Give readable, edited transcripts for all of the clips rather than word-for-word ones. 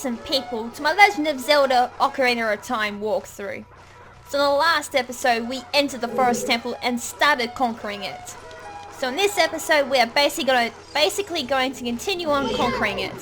some people to my Legend of Zelda Ocarina of Time walkthrough. So in the last episode we entered the forest temple and started conquering it. So in this episode we are basically going to continue on conquering it.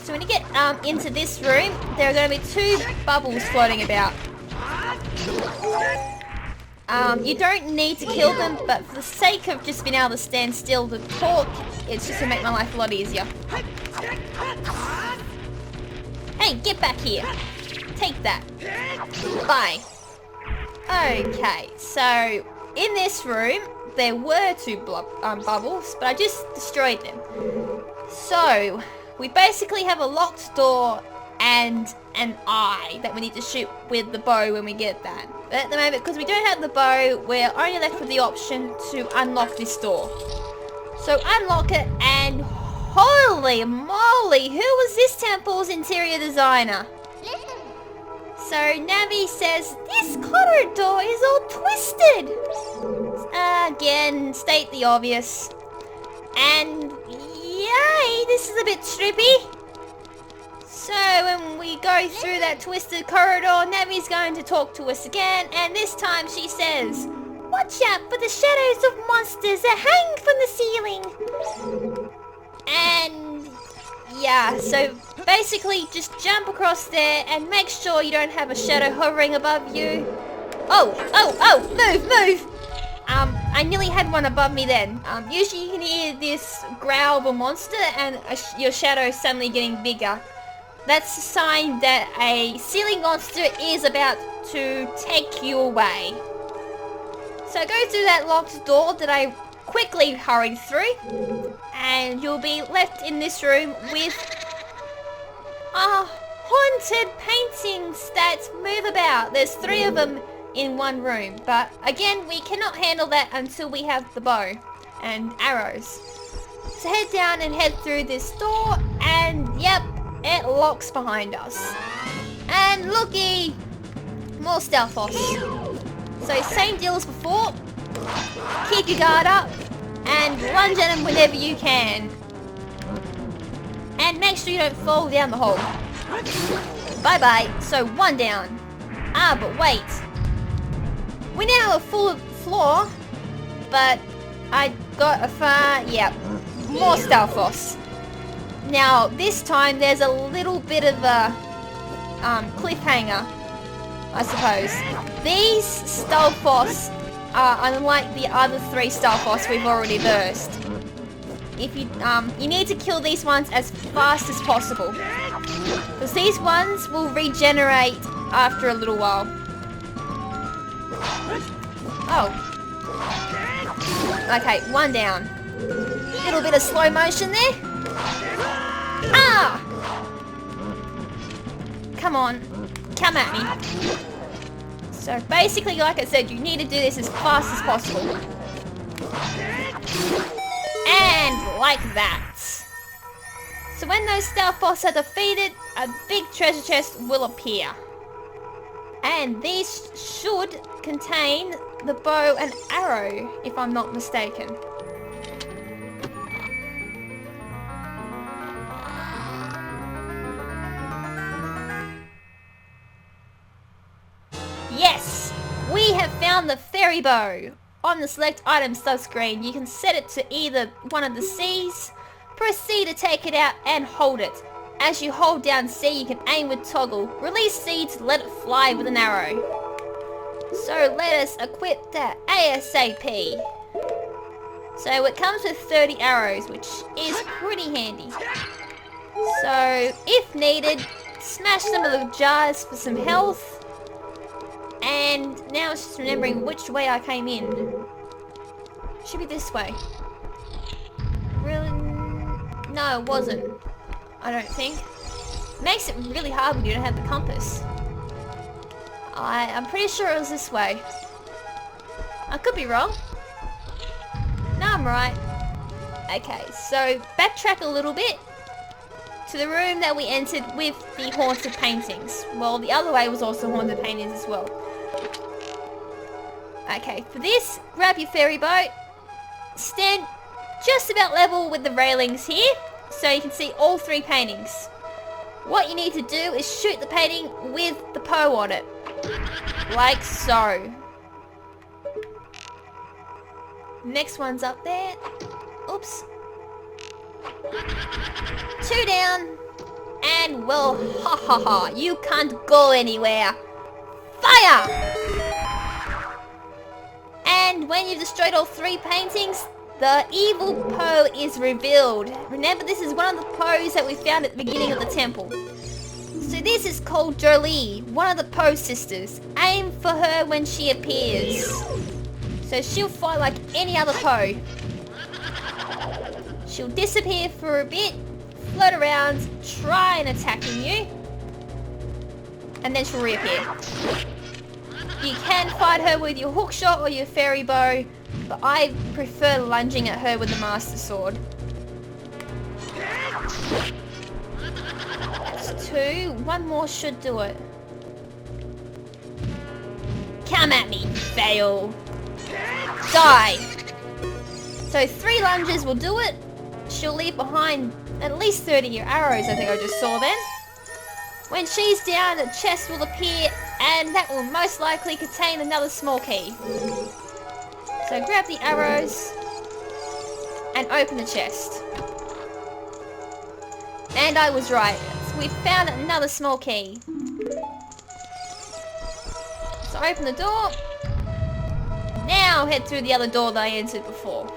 So when you get into this room, there are going to be 2 bubbles floating about. You don't need to kill them, but for the sake of just being able to stand still to talk, it's just to make my life a lot easier. Hey, get back here. Take that. Bye. Okay, so in this room, there were 2 bubbles, but I just destroyed them. So, we basically have a locked door and an eye that we need to shoot with the bow when we get that. But at the moment, because we don't have the bow, we're only left with the option to unlock this door. So unlock it, and holy moly, who was this temple's interior designer? So Navi says, this corridor is all twisted. Again, state the obvious. And yay, this is a bit trippy. So when we go through that twisted corridor, Navi's going to talk to us again, and this time she says, watch out for the shadows of monsters that hang from the ceiling. And yeah, so basically just jump across there and make sure you don't have a shadow hovering above you. Oh, move. I nearly had one above me then. Usually you can hear this growl of a monster and your shadow suddenly getting bigger. That's a sign that a ceiling monster is about to take you away. So go through that locked door that I quickly hurried through, and you'll be left in this room with haunted paintings that move about. There's 3 of them in one room, but again, we cannot handle that until we have the bow and arrows. So head down and head through this door, and yep, it locks behind us. And looky! More Stalfos. So same deal as before. Keep your guard up and lunge at them whenever you can. And make sure you don't fall down the hole. Bye bye. So 1 down. But wait. We now have a full floor, but I got more Stalfos. Now, this time there's a little bit of a cliffhanger, I suppose. These Stalfos are unlike the other 3 Stalfos we've already versed. If you need to kill these ones as fast as possible, because these ones will regenerate after a little while. Oh. Okay, 1 down. Little bit of slow motion there. Come on, come at me. So basically, like I said, you need to do this as fast as possible. And like that. So when those Stalfos are defeated, a big treasure chest will appear. And these should contain the bow and arrow, if I'm not mistaken. Yes! We have found the fairy bow! On the select items subscreen, you can set it to either one of the C's. Press C to take it out and hold it. As you hold down C, you can aim with toggle. Release C to let it fly with an arrow. So let us equip that ASAP. So it comes with 30 arrows, which is pretty handy. So if needed, smash some of the jars for some health. And now it's just remembering which way I came in. Should be this way. Really? No, it wasn't. I don't think. Makes it really hard when you don't have the compass. I'm pretty sure it was this way. I could be wrong. No, I'm right. Okay, so backtrack a little bit to the room that we entered with the haunted paintings. Well, the other way was also haunted paintings as well. Okay, for this, grab your ferry boat, stand just about level with the railings here, so you can see all 3 paintings. what you need to do is shoot the painting with the Poe on it. Like so. Next one's up there. Oops. 2 down. And well, ha ha ha, you can't go anywhere. Fire! And when you've destroyed all 3 paintings, the evil Poe is revealed. Remember, this is one of the Poes that we found at the beginning of the temple. So this is called Jolie, one of the Poe sisters. Aim for her when she appears. So she'll fight like any other Poe. She'll disappear for a bit, float around, try and attacking you, and then she'll reappear. You can fight her with your hookshot or your fairy bow, but I prefer lunging at her with the Master Sword. That's 2. 1 more should do it. Come at me, fail. Die. So 3 lunges will do it. She'll leave behind at least 30 arrows, I think I just saw then. When she's down, a chest will appear, and that will most likely contain another small key. So grab the arrows and open the chest. And I was right. We found another small key. So open the door. Now head through the other door that I entered before.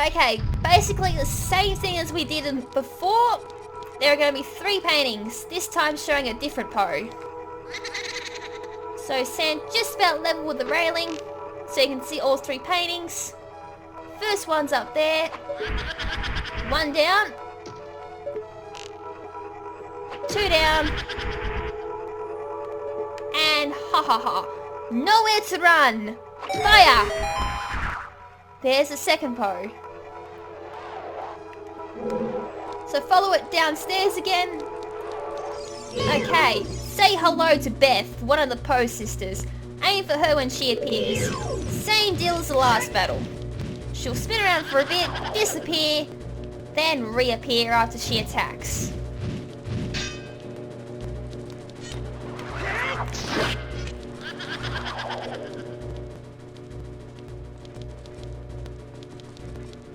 Okay, basically the same thing as we did before. There are going to be 3 paintings, this time showing a different Poe. So stand just about level with the railing, so you can see all 3 paintings. First one's up there. 1 down. 2 down. And ha ha ha. Nowhere to run. Fire! There's the second Poe. So follow it downstairs again. Okay, say hello to Beth, one of the Poe sisters. Aim for her when she appears. Same deal as the last battle. She'll spin around for a bit, disappear, then reappear after she attacks.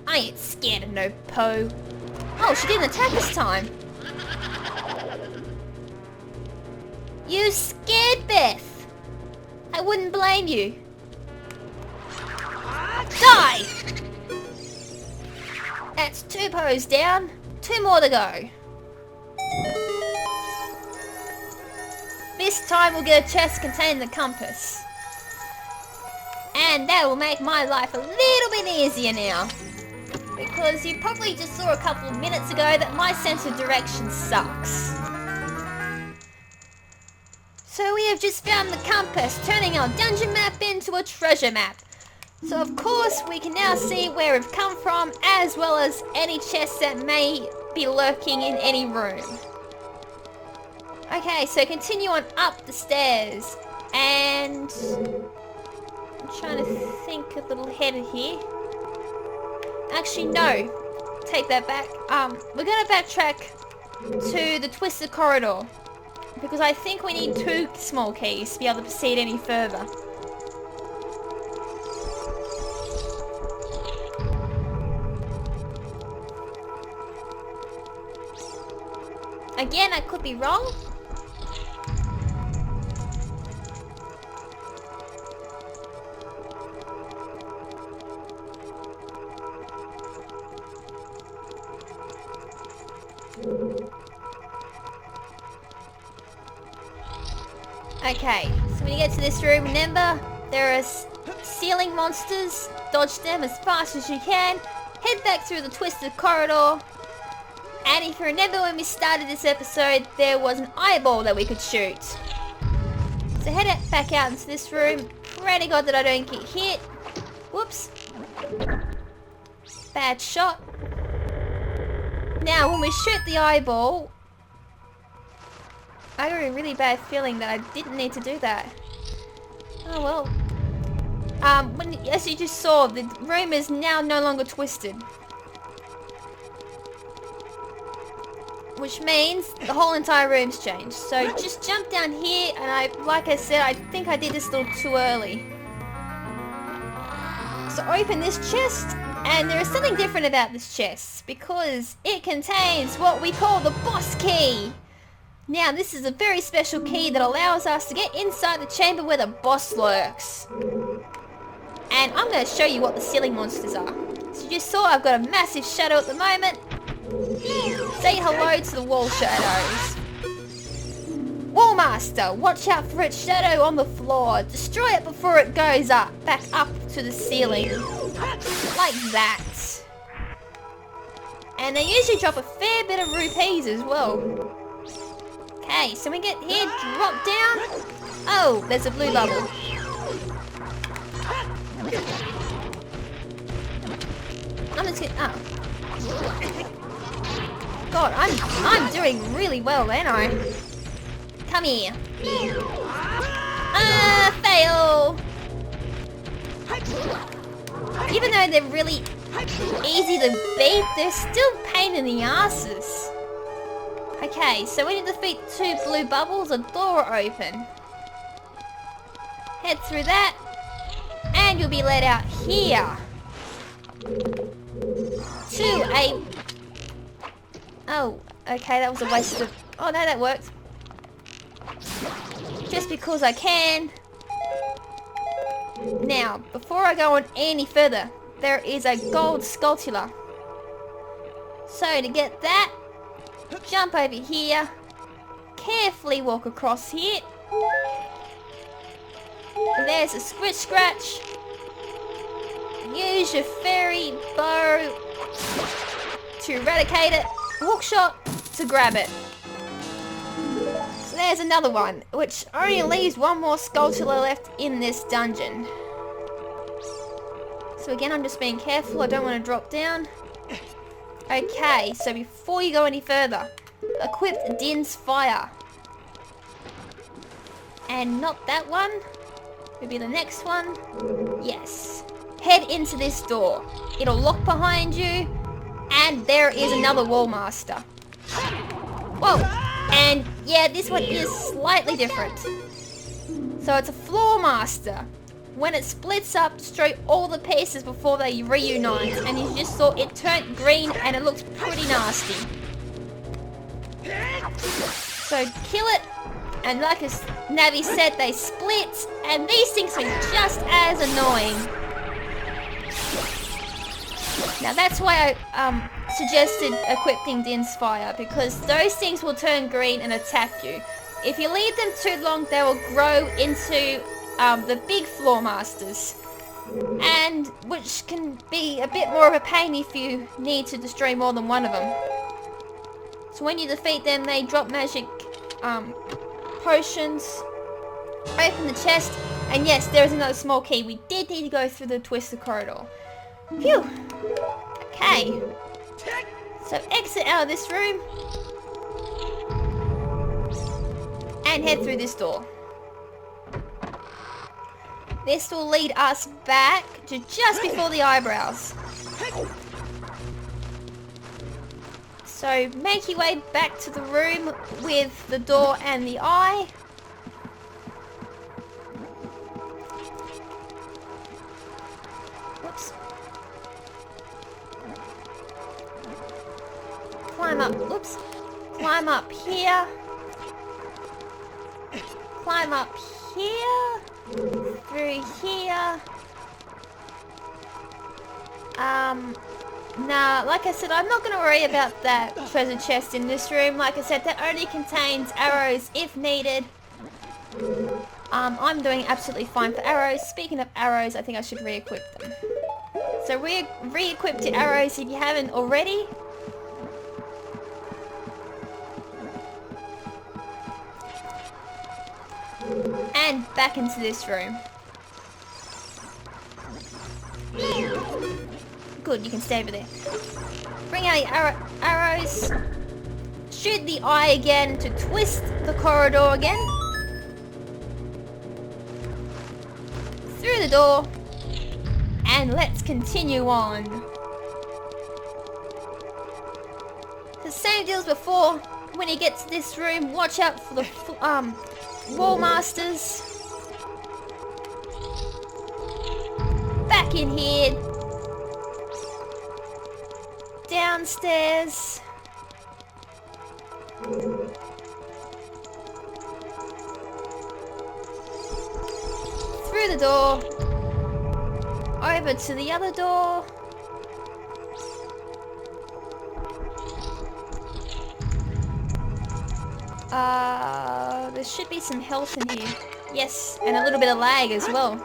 I ain't scared of no Poe. Oh, she didn't attack this time. You scared Beth. I wouldn't blame you. Die! That's 2 Poes down. 2 more to go. This time we'll get a chest containing the compass. And that will make my life a little bit easier now. Because you probably just saw a couple of minutes ago that my sense of direction sucks. So we have just found the compass, turning our dungeon map into a treasure map. So of course we can now see where we've come from, as well as any chests that may be lurking in any room. Okay, so continue on up the stairs. And I'm trying to think a little ahead here. Actually, no. Take that back. We're going to backtrack to the twisted corridor. Because I think we need 2 small keys to be able to proceed any further. Again, I could be wrong. Okay, so when you get to this room, remember, there are ceiling monsters. Dodge them as fast as you can. Head back through the twisted corridor. And if you remember when we started this episode, there was an eyeball that we could shoot. So head back out into this room. Pray to God that I don't get hit. Whoops. Bad shot. Now, when we shoot the eyeball, I got a really bad feeling that I didn't need to do that. Oh well. As you just saw, the room is now no longer twisted. which means the whole entire room's changed. So just jump down here, and like I said, I think I did this a little too early. So open this chest, and there is something different about this chest, because it contains what we call the boss key. Now this is a very special key that allows us to get inside the chamber where the boss lurks. And I'm going to show you what the ceiling monsters are. So you just saw I've got a massive shadow at the moment. Say hello to the wall shadows. Wallmaster, watch out for its shadow on the floor. Destroy it before it goes back up to the ceiling. Like that. And they usually drop a fair bit of rupees as well. Okay, so we get here, drop down. Oh, there's a blue bubble. I'm just gonna, oh. God, I'm doing really well, ain't I? Come here. Fail! Even though they're really easy to beat, they're still pain in the asses. Okay, so when you defeat 2 blue bubbles, a door will open. Head through that, and you'll be led out here. To a... Oh, okay, that was a waste of... Oh no, that worked. Just because I can. Now, before I go on any further, there is a gold sculpture. So to get that, jump over here, carefully walk across here. There's a switch scratch. Use your fairy bow to eradicate it. Hook shot to grab it. So there's another one, which only leaves one more sculpture left in this dungeon. So again, I'm just being careful. I don't want to drop down. Okay, so before you go any further, equip Din's Fire. And not that one. Maybe the next one. Yes. Head into this door. It'll lock behind you. And there is another Wallmaster. Whoa. And yeah, this one is slightly different. So it's a Floor Master. When it splits up, destroy all the pieces before they reunite. And you just saw it turned green and it looks pretty nasty. So kill it. And like as Navi said, they split. And these things are just as annoying. Now that's why I suggested equipping Din's Fire, because those things will turn green and attack you. If you leave them too long, they will grow into the big Floor Masters, and which can be a bit more of a pain if you need to destroy more than one of them. So when you defeat them, they drop magic potions. Open the chest, and yes, there is another small key. We did need to go through the twisted corridor. Phew. Okay. So exit out of this room and head through this door. This will lead us back to just before the eyebrows. So make your way back to the room with the door and the eye. Whoops. Climb up, oops. Climb up here. Climb up here. Through here. Nah, like I said, I'm not going to worry about that treasure chest in this room. Like I said, that only contains arrows if needed. I'm doing absolutely fine for arrows. Speaking of arrows, I think I should re-equip them. So re-equip your arrows if you haven't already. And back into this room. Good, you can stay over there. Bring out your arrows. Shoot the eye again to twist the corridor again. Through the door. And let's continue on. Because same deal as before. When you get to this room, watch out for the wall masters. Back in here. Downstairs. Through the door. Over to the other door. There should be some health in here. Yes, and a little bit of lag as well,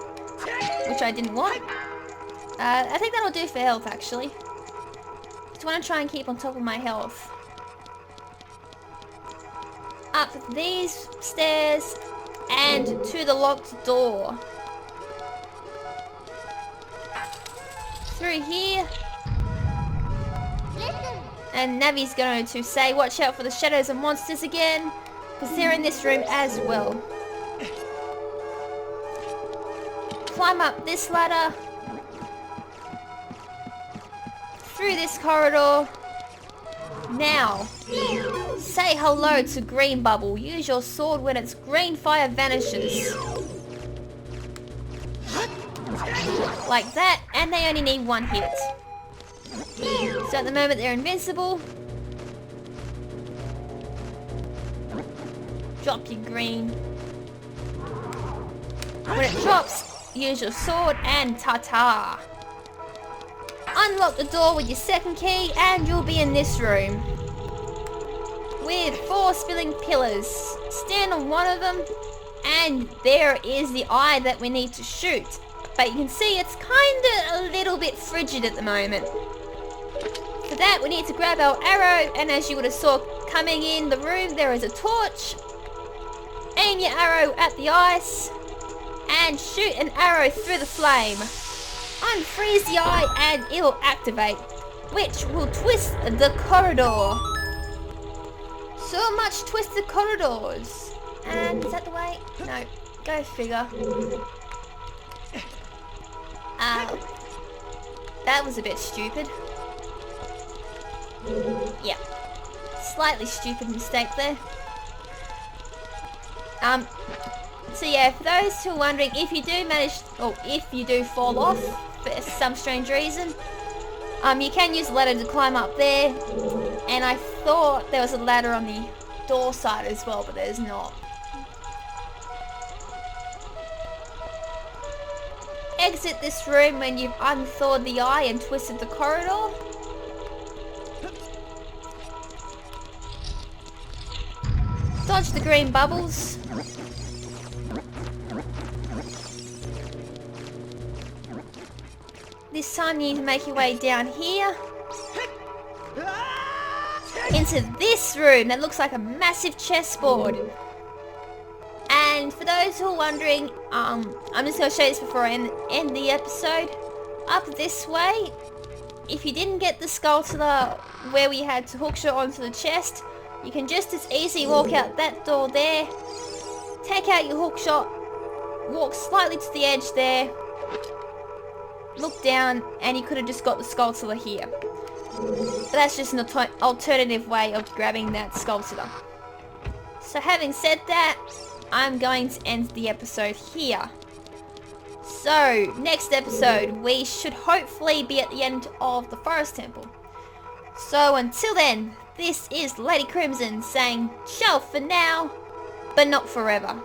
which I didn't want. I think that'll do for health, actually. Just want to try and keep on top of my health. Up these stairs and to the locked door. Through here. And Navi's going to say, watch out for the shadows and monsters again, because they're in this room as well. Climb up this ladder. Through this corridor. Now, say hello to Green Bubble. Use your sword when its green fire vanishes. Like that, and they only need one hit. So at the moment they're invincible. Drop your green. When it drops, use your sword and ta-ta. Unlock the door with your second key and you'll be in this room. With 4 spilling pillars. Stand on one of them and there is the eye that we need to shoot. But you can see it's kinda a little bit frigid at the moment. For that we need to grab our arrow, and as you would have saw coming in the room, there is a torch. Aim your arrow at the ice and shoot an arrow through the flame. Unfreeze the eye and it will activate, which will twist the corridor. So much twisted corridors. And is that the way? No, go figure. That was a bit stupid. Yeah, slightly stupid mistake there. So yeah, for those who are wondering, if you do manage, or if you do fall off for some strange reason, you can use a ladder to climb up there. And I thought there was a ladder on the door side as well, but there's not. Exit this room when you've unthawed the eye and twisted the corridor. Dodge the green bubbles. This time you need to make your way down here. Into this room that looks like a massive chessboard. And for those who are wondering, I'm just going to show you this before I end the episode. Up this way, if you didn't get the skull to the where we had to hookshot onto the chest, you can just as easily walk out that door there, take out your hookshot, walk slightly to the edge there, look down, and you could have just got the Skulltula here. But that's just an alternative way of grabbing that Skulltula. So having said that, I'm going to end the episode here. So, next episode, we should hopefully be at the end of the Forest Temple. So until then, this is Lady KrimZen saying ciao for now, but not forever.